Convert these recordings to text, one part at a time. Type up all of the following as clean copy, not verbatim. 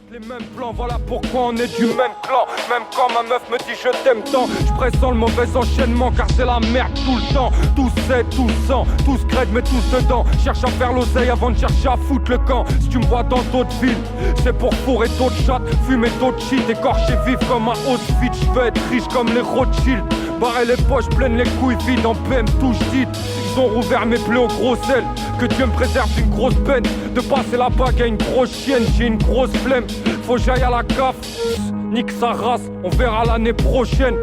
Les mêmes plans, voilà pourquoi on est du même clan. Même quand ma meuf me dit je t'aime tant, je pressens le mauvais enchaînement car c'est la merde tout le temps. Tous c'est, tous sans, tous crèdent mais tous dedans. Cherche à faire l'oseille avant de chercher à foutre le camp. Si tu me vois dans d'autres villes, c'est pour fourrer d'autres chattes, fumer d'autres shit, écorcher vif comme un Auschwitz. Je veux être riche comme les Rothschild, barrer les poches pleines, les couilles vides en PM touche dite. Ils ont rouvert mes plaies au gros sel. Que Dieu me préserve d'une grosse peine de passer la bague à une grosse chienne. J'ai une grosse flemme, faut que j'aille à la CAF. Nique sa race, on verra l'année prochaine.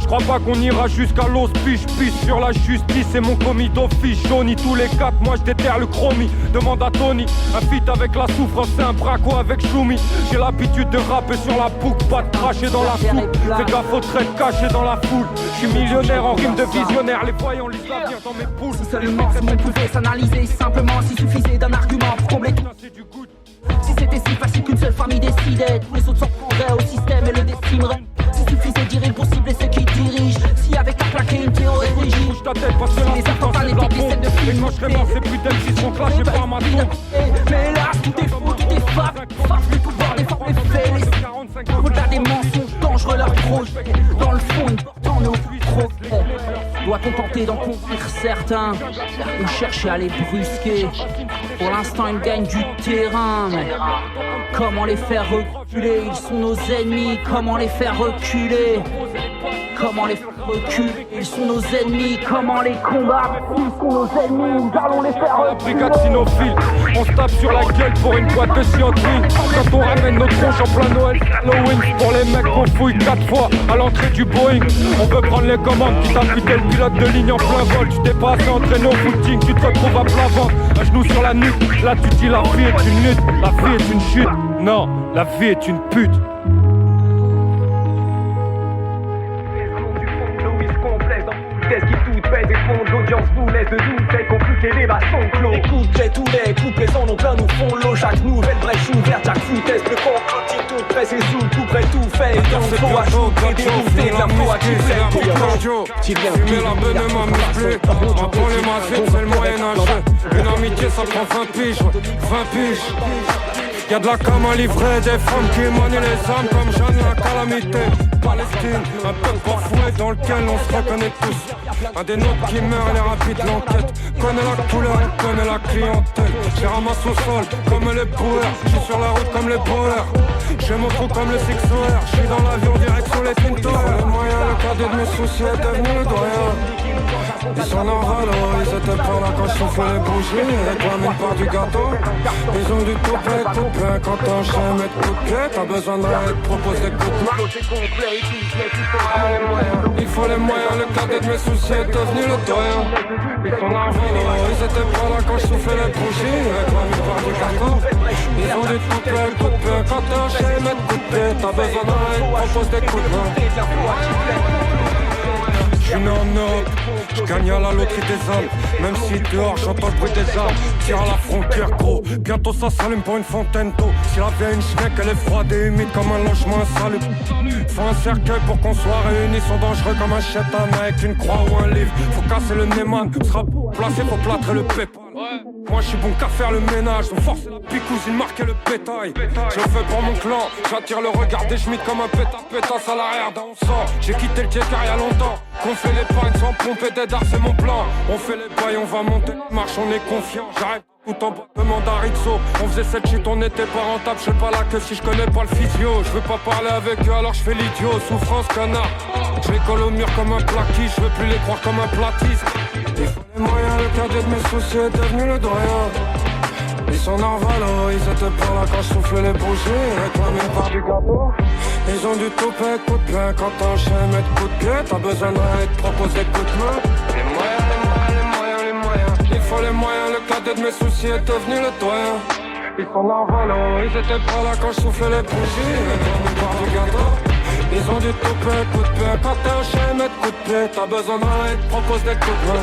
Je crois pas qu'on ira jusqu'à l'hospice. Pisse sur la justice et mon commis d'office. Johnny tous les 4 mois je déterre le chromie. Demande à Tony, un feat avec la souffrance, c'est un braco avec Choumi. J'ai l'habitude de rapper sur la boucle, pas de cracher dans la soupe. Fais gaffe aux traits cachés dans la foule. Je suis millionnaire en rime de visionnaire. Les voyants lisent l'avenir dans mes poules. Si seulement ce monde pouvait s'analyser simplement, s'il suffisait d'un argument pour combler tout. Si c'était si facile qu'une seule famille décidait, tous les autres s'en prendraient au système et le décimeraient. S'il suffisait dire impossible et ceux qui dirigent, s'il y avait qu'à plaquer une théorie rigide. Bouge ta tête parce que si les attentats n'étaient que des scènes de films. Et quand je serais mort, ces putains qui sont clashés par ma tombe. Mais hélas, tout est faux, tout est fab. Le pouvoir des formes est fait, les au-delà des mensonges dangereux, leur projet. Dans le fond, une porte en nos progrès. Doit-on tenter d'en convaincre certains ou chercher à les brusquer? Pour l'instant, ils gagnent du terrain, mais comment les faire reculer? Ils sont nos ennemis, comment les faire reculer? Comment les faire reculer? Ils sont nos ennemis, comment les combattre? Ils sont nos ennemis, nous allons les faire reculer. Brigade cynophile, on se tape sur la gueule pour une boîte de scientine. Quand on ramène nos tronches en plein Noël, Halloween. Pour les mecs qu'on fouille 4 fois à l'entrée du Boeing. On peut prendre les commandes, qui t'appuie le pilote de ligne en plein vol. Tu t'es pas assez entraîné au footing, tu te retrouves à plat ventre, un genou sur la nuque. Là tu dis la vie est une lutte, la vie est une chute. Non, la vie est une pute. Qu'est-ce qui tout pèse et fond de l'audience vous laisse de doute, fait compliquer les débats sont clos. Écoutez tous les couplets en ont plein nous font l'eau. Chaque nouvelle brèche ouverte, chaque foutaise le complot. Toute presse et sous tout près tout fait. Et donc faut ajouter des bouffées de la foi qui plaît. Fumer la bonne et ma musclée. Apprends les masses, c'est le Moyen-Âge. Une amitié ça prend 20 piges, 20 piges. Y'a de la cam à livrer, des femmes qui manient les âmes comme Jeanne la calamité. Palestine, un peuple parfoué dans lequel on se reconnaît tous. Un des nôtres qui meurt, elle est rapide l'enquête. Connaît la couleur, on connaît la clientèle. J'ai ramassé au sol comme les broueurs. J'suis sur la route comme les bowlers. J'ai mon trou comme le Sixer. J'suis dans l'avion direction les Tintos. Le moyen, le cadet de mes soucis est devenu le doyen. Ils sont en valo, ils étaient pas là quand je soufflais les bougies. Ils réclament une part du gâteau. Ils ont du toupet, coupé. Quand t'enchaînes, mets de coups de pied. T'as besoin de rien, ils te proposent des coups de main. Il faut les moyens, le cadet de mes soucis est devenu le doyen. Ils sont en valo, ils étaient pas là quand je soufflais les bougies. Ils réclament une part du gâteau. Ils ont du toupet, coupé. Quand t'enchaînes, mets de coups de pied. T'as besoin de rien, ils te proposent des coups de main. J'suis né en Europe, j'gagne à la loterie des âmes. Même si dehors j'entends le bruit des armes. Tire à la frontière gros, bientôt ça s'allume pour une fontaine d'eau. Si la vie a une schneck, elle est froide et humide comme un logement insalubre. Faut un cercueil pour qu'on soit réunis. Sont dangereux comme un chétan avec une croix ou un livre. Faut casser le néman, sera placé, faut plâtrer le pépin. Moi j'suis bon qu'à faire le ménage, faut forcer la picousine, marquer le bétail. Je le fais pour mon clan, j'attire le regard des schmitts comme un pétasse à l'arrière d'un sang. J'ai quitté le jet car y'a longtemps. Qu'on fait les pagnes sans pomper des dards, c'est mon plan. On fait les bails, on va monter, marche, on est confiant. J'arrête tout en demande à Rizzo. On faisait cette shit, on n'était pas rentable. J'sais pas la queue si j'connais pas le physio. J'veux pas parler avec eux alors j'fais l'idiot. Souffrance canard, j'les colle au mur comme un plaquis. J'veux plus les croire comme un platiste. Il faut les moyens, le cadet de mes soucis est devenu le doyen. Ils sont en valo, ils étaient pas là quand je soufflais les bougies. Ils réclament une part du gâteau. Ils ont du toupet, coup de pied. Quand t'enchaînes, mets de coup de pied. T'as besoin de rien, te propose des coups de main. Les moyens, les moyens, les moyens, les moyens. Il faut les moyens, le cadet de mes soucis est devenu le doyen. Ils sont en valo, ils étaient pas là quand je soufflais les bougies. Ils réclament une part du gâteau. Ils ont du toupet, coup de pied. Quand t'enchaînes, mets de coup de pied. T'as besoin de rien, te propose des coups de main.